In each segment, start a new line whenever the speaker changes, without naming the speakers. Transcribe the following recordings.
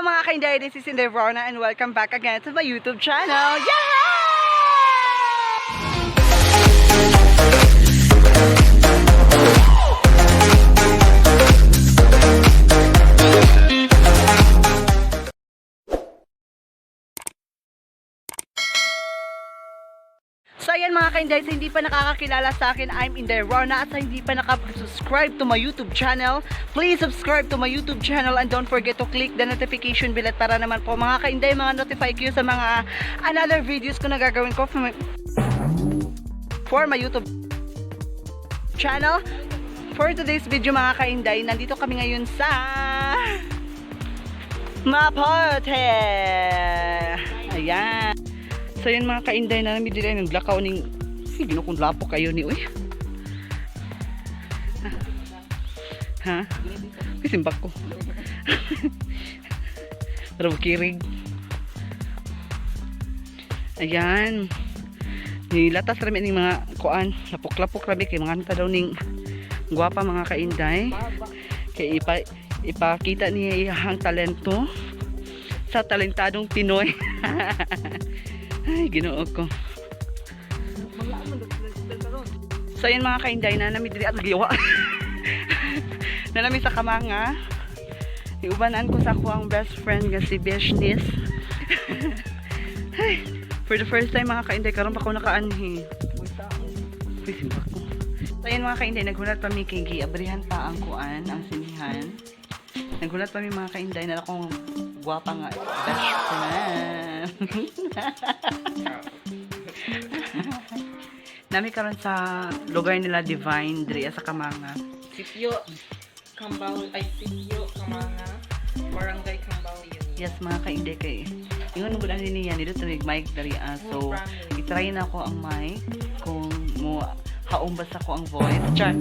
mga kainday, this is Inday Rona and welcome back again to my YouTube channel. Yeah! So ayan mga kainday, sa hindi pa nakakakilala sa akin, I'm Inday Rona, at sa hindi pa nakapag-subscribe to my YouTube channel, please subscribe to my YouTube channel and don't forget to click the notification bell at para naman po mga kainday, mga notify kayo sa mga another videos ko na gagawin ko for my YouTube channel. For today's video mga kainday, nandito kami ngayon sa Mapote. Ayan. So yun mga kainday, na namin dito ay naglakaw ning gino kung lapo kayo ni uy. Ha? May simbak ko. Pero kirig. Ayan. Nilatas rami ning mga kuan, lapok-lapok rami kay mga nita daw ning guwapa mga kainday. Kay ipakita niya ang talento sa talentadong Pinoy. Ay, ginoo ko. So yun mga kainday, na namin dili at giwa. Na namin sa Kamanga. Iubanan ko sa akong best friend nga si Beshnis. For the first time mga kainday, karon pa ko nakaanhi. Uy, simbak ko. So yun mga kainday, naghulat pa mi kay giabrihan pa ang kuan, ang sinihan. Naghulat pa mi mga kainday na akong guwapa nga best friend. Nami karon sa lugar nila Divine diri sa Kamanga.
Sitio Kambao ay Sitio Kamanga, Barangay Kambao yun.
Yes mga kainday kay. Ingon mo lang niya dito sa mic diri so i-try na ko ang mic kung mo haumbas ako ang voice. Char.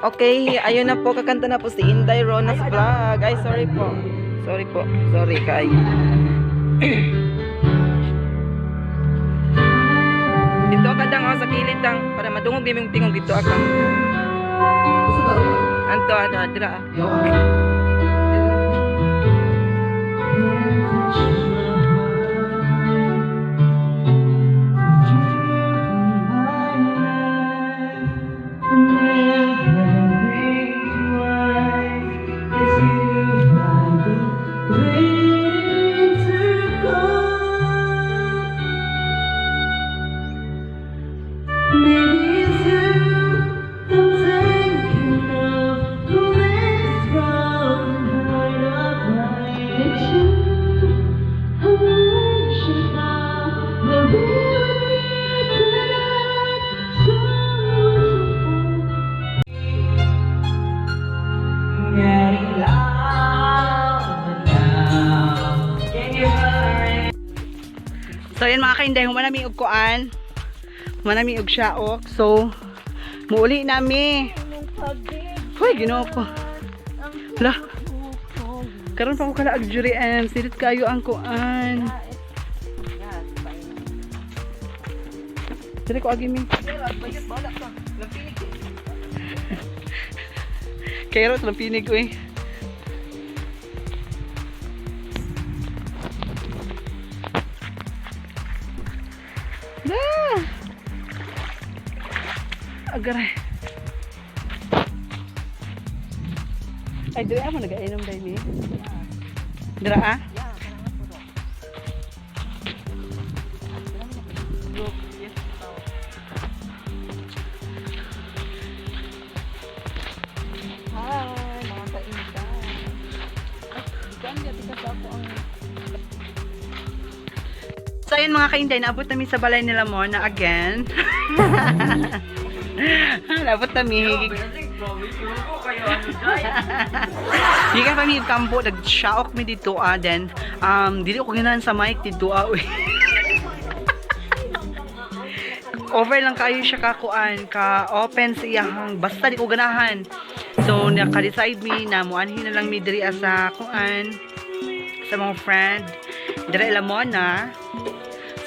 Okay, ayun na po, kakanta na po si Inday Rona's vlog. Ay, sorry po. Sorry po. Sorry kay. Dito ka dang sa kilid dang para madungog din yung tingog dito ka. Anto dira.
So yan mga kainday, humanami og kuan. Humanami og syaok. So muuli nami. Hoy, ginoo ko. Hala. Karon pa ko kala ag jury and sirit kayo ang kuan. Dili ko agi mi. Kaya ro pinig ko eh. Agaray. Ay, dira mo nag-ainom dahil ni? Dira ah? Hi, mga kainda. So ayun mga kainday, naabot namin sa balay nila mo na again. Labot na mi. Hindi ka pa mi kampo, nag-shock mi dito then dili ko ginahan sa mic dito over lang kayo siya kakuan, ka-open sa iyang basta di ko ganahan. So naka-decide mi na muanhin na lang mi diri sa kuan sa mga friend diri Lamona.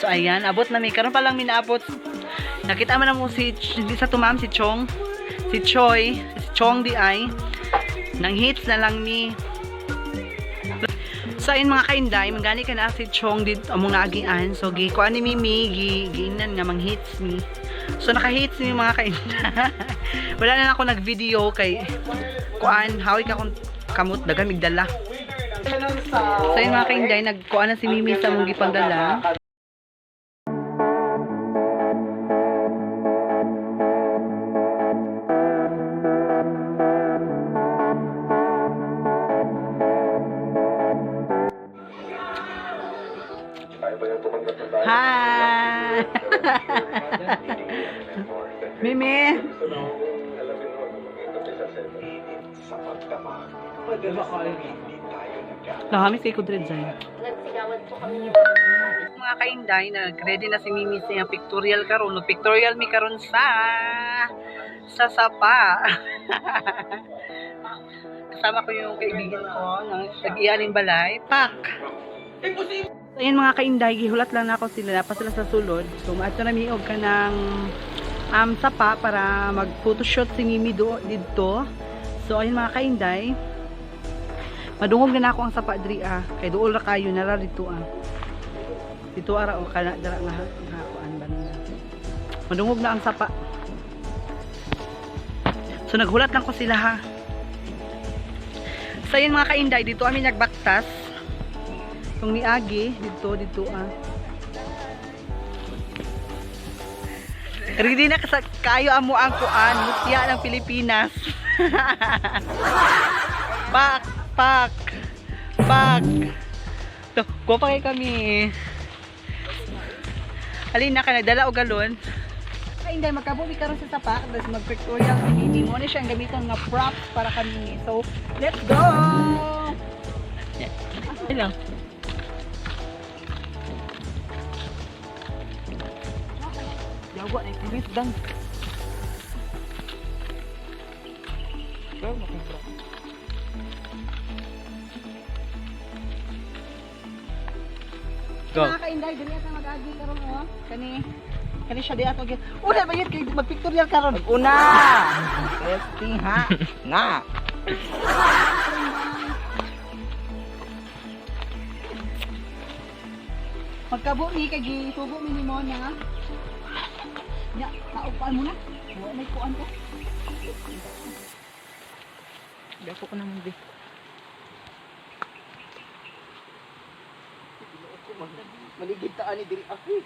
So ayan, abot na mi, karon pa lang mi naabot. Nakita man mo si hindi sa tumam si Chong, si Choi, si Chong di ay nang hits na lang ni. So ayun mga kainday, magani ka na si Chong dit among naagian. So gi ko ani Mimi giinan nga mang hits ni. So naka-hits ni mga kainday. Wala na ako nag-video kay kuan hawi ka kung kamot dagan migdala. So ayun mga kainday, nagkuan na si Mimi sa mong gipangdala. Hi! Mimi! Nakami kay Kudred Zay. Mga kainday, nag-ready na si Mimi sa pictorial karon. Pictorial mi karon sa sapa. Kasama ko yung kaibigan ko ng tag-iyaning balay. Pak! So, ayun mga kainday, gihulat lang ako sila. Dapat sila sa sulod. So, maato na miog ka ng sapa para mag-photoshoot si Mimi dito. So, ayun mga kainday. Madungog na ako ang sapa diri kay duol ra kayo nara dito Dito ara o kana dara nga kuan banda. Madungog na ang sapa. So, naghulat lang ko sila ha. So, ayun mga kainday, dito kami nagbaktas. Itong niagi, dito. Ready na kayo amo ang kuan, mutya ng Pilipinas. Pak. Ko pa kay kami. Alin na ka nagdala og galon. Ay hindi magkabuhi karon sa sapak, tapos mag-pictorial si Mimi mo na siyang gamiton nga props para kami. So, let's go. Hello. Yawa na itilis dan. Go. Mga kainday, dali ata mag-agi karon Kani siya di ato gyud. Una ba yun kay mag-pictorial karon?
Una! Testing ha? Nga!
Magkabo ni kay gitubo mi ni Mona. Ya, kaupan mo na. Wala may kuan ko.
Dako ko naman di.
Maligid ta ani diri ako.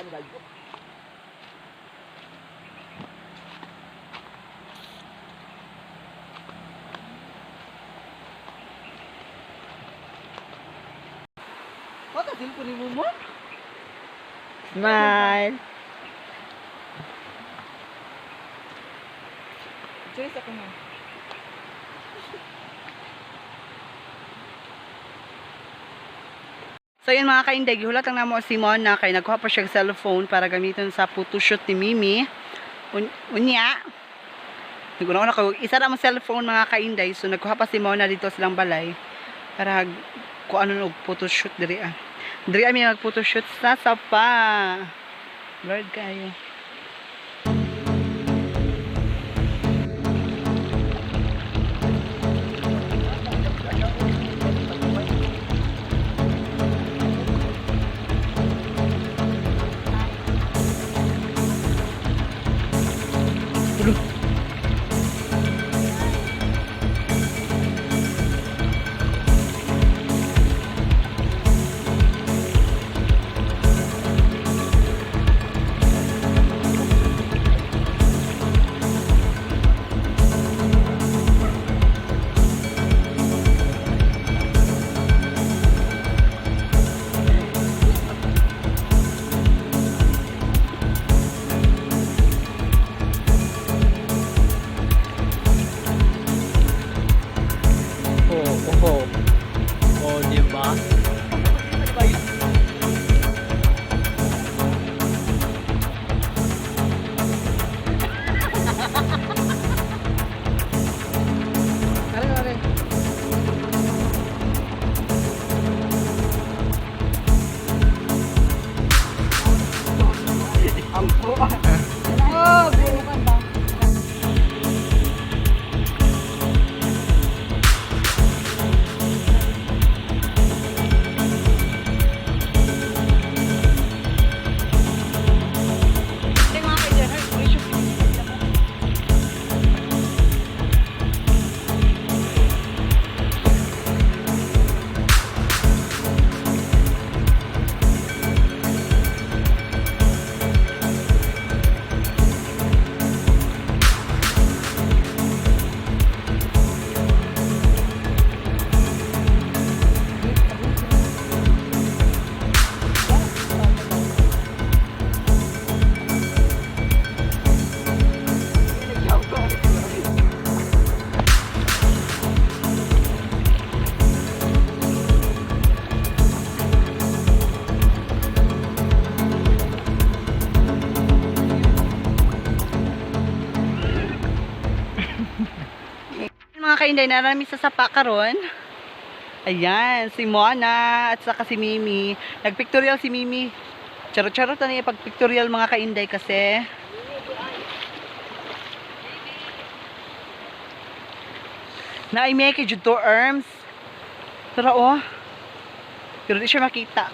Ano ba ito? Baka cellphone ni mo?
Smile! Joyce ako na.
So yun mga kainday, gihulat lang namo si Mona kay nagkuha pa siya cellphone para gamitin sa photoshoot ni Mimi. Unya. Siguro na ko isa ra mo cellphone mga kainday, so nagkuha pa si Mona dito silang balay para kung ano og photoshoot diri Diri ami mag-photoshoot sa sapa. Lord kayo. mga kainday, narami sa sapa karon. Ayan, si Mona at saka si Mimi. Nagpictorial si Mimi. Charot-charot na niya pag-pictorial mga kainday kasi. Na-ime kay Judo Arms. Tara oh. Pero di siya makita.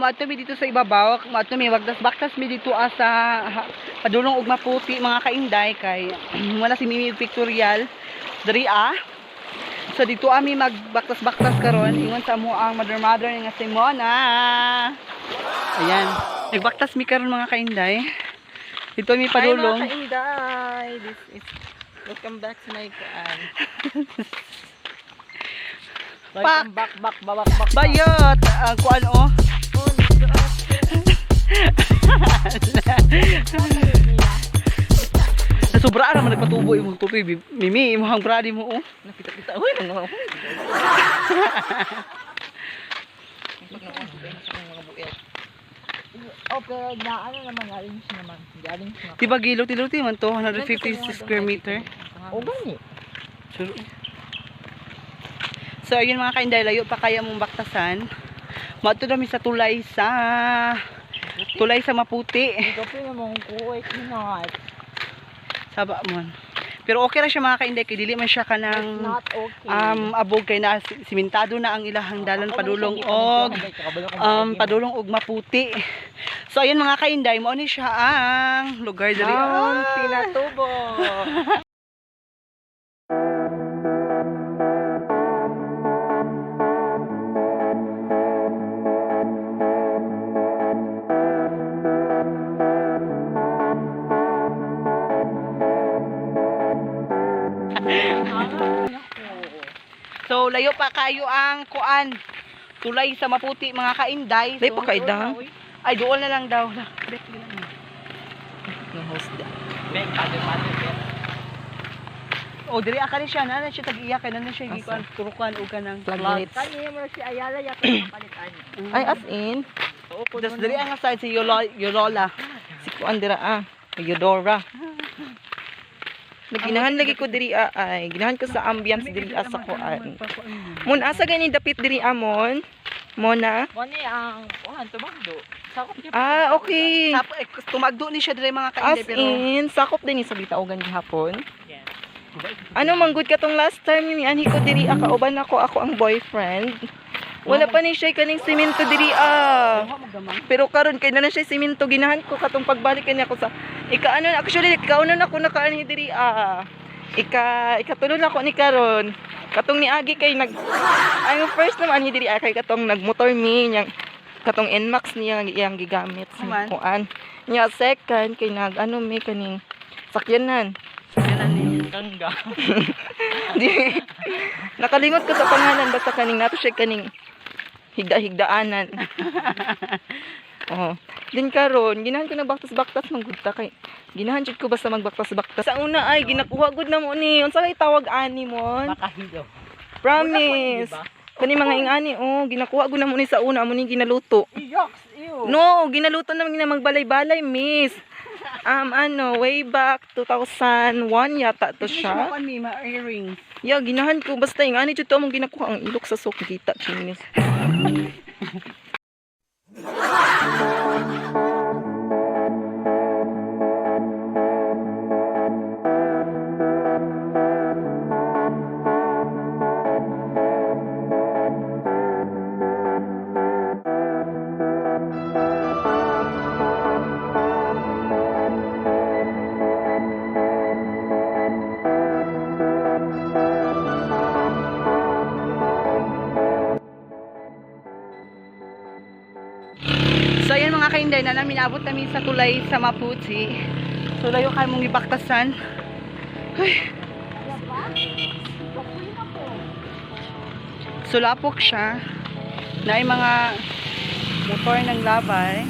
Maadto mi dito sa ibabaw, maadto mi wagdas-baktas mi dito sa padulong ug maputi mga kainday kay wala si Mimi pictorial diri So dito ami magbaktas-baktas karon ingon sa mo ang mother nga si Mona. Ayan, nagbaktas mi karon mga kainday. Dito mi padulong.
Hi mga kainday, this is welcome back to my welcome back babak.
Bayot ang kuan oh. Sobra naman nagpatubo imong tutoy Mimi imong brady mo oh.
Nakita-kita oy nang Okay, na ano naman galing siya naman. Galing siya.
Diba gilot-ilot man to 150 square meter.
O gani.
Sure. So ayun mga kainday, layo pa kaya mong baktasan. Maadto kami sa tulay sa Maputi.
Ikaw po yung mong kuwait na.
Saba mo. Pero okay ra siya mga kainday kay dili man siya kanang
Not okay.
abog kay na simentado na ang ilahang dalan padulong og Maputi. So ayun mga kainday, mao ni siya ang lugar diri
ang Pinatubo.
So layo pa kayo ang kuan. Tulay sa Maputi mga kainday. So,
Layo pa kay dang.
Ay doon na lang daw.
No host da.
O diri akali siya na siya tag-iya kay na siya gikuan turukan og kanang
Plug
plug.
mo si Ayala ya palitan. Ay as in.
Das diri ang side si Yolola.
Si kuan dira Eudora. Naginahan lagi ko diri ay ginahan ko sa ambience diri sa kuan. Mun asa gani dapit diri amon? Mona?
Moni ang tumagdo. Sakop niya.
Okay.
Tumagdo ni siya diri mga
As
kainday pero
in, sakop din ni sa bitaogan gihapon.
Yes.
Ano manggod ka tong last time ni anhi ko diri kauban ako ang boyfriend. Wala pa ni siya kaning simento diri Pero karon kay na siya simento ginahan ko katong pagbalik kanya ko sa actually kaunon ako nakaani diri ikatulo na ko ni karon. Katong niagi kay ang first naman ni diri kay katong nagmotor mi nya katong Nmax niya iyang gigamit sa kuan. Nya second kay mi kaning sakyanan.
Kangga.
Di. Nakalingot ko sa pangalan basta kaning nato siya kaning higda-higdaanan. Oh. Din karon, ginahan ko na baktas-baktas manggudta kay ginahan jud ko basta magbaktas-baktas. Sa una ay ginakuha gud na mo ni. Unsa kay tawag ani mon?
Makahilo.
Promise. Kani mga ingani ginakuha gud na mo ni sa una mo ni ginaluto.
Yoks, ew.
No, ginaluto na magbalay-balay, miss. Way back 2001 yata to siya.
Siya mi ma-earrings.
Yeah, ginahan ko basta yung ani jud to mong ginakuha ang ilok sa sok kita chinis.
Wala namin, abot kami sa tulay sa Maputi. So, layo kayo mong ibaktasan. Ay. Sulapok siya. Na ay mga motor ng labay.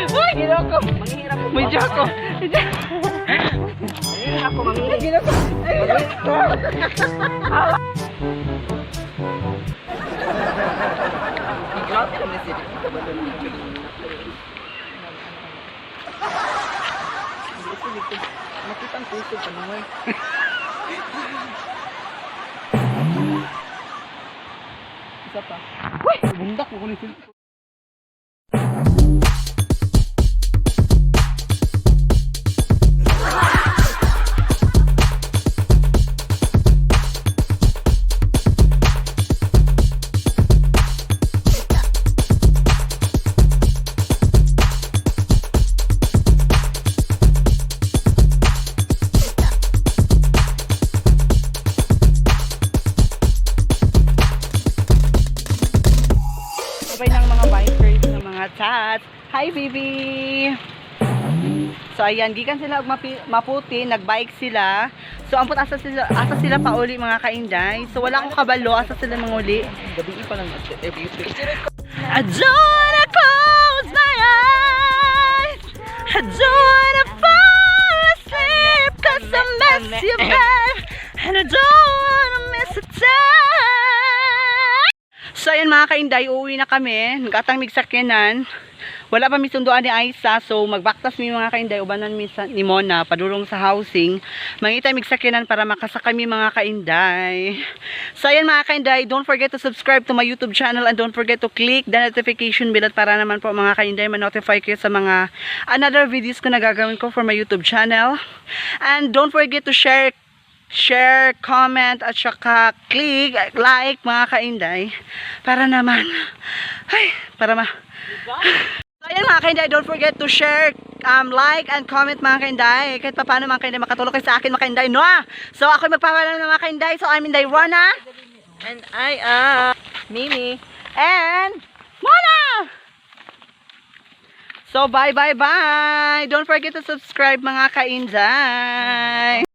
Ay, ginoko. Manghihirap ko. May ako. Ako manghihirap. Ginoko. Makitang puso pa naman. Isa pa. Uy! Bundak mo ko ni Phil. Sabay ng mga bikers ng mga chats. Hi, baby! So, ayan, gikan sila Maputi, nagbike sila. So, ampun asa sila pauli mga kainday. So, wala akong kabalo, asa sila manguli.
Gabi pa lang.
I don't wanna close my eyes. I don't wanna fall asleep. Cause I miss you, babe. And I don't wanna miss a time. So, ayan mga kainday, uuwi na kami. Nagkatang migsakyanan. Wala pa mi sunduan ni Aisa, so magbaktas mi mga kainday, ubanan mi ni Mona, padulong sa housing. Mangita migsakyanan para makasakay mi mga kainday. So ayan mga kainday, don't forget to subscribe to my YouTube channel and don't forget to click the notification bell at para naman po mga kainday ma-notify kayo sa mga another videos ko na gagawin ko for my YouTube channel. And don't forget to share, comment, at saka click, like mga kainday. Para naman, ay, para So, ayan mga kainday, don't forget to share, like, and comment mga kainday. Kahit pa paano mga kainday, makatulong kayo sa akin mga kainday, no? So, ako magpapalam ng mga kainday. So, I'm Inday Rona.
And I am Mimi.
And Mona! So, bye. Don't forget to subscribe mga kainday.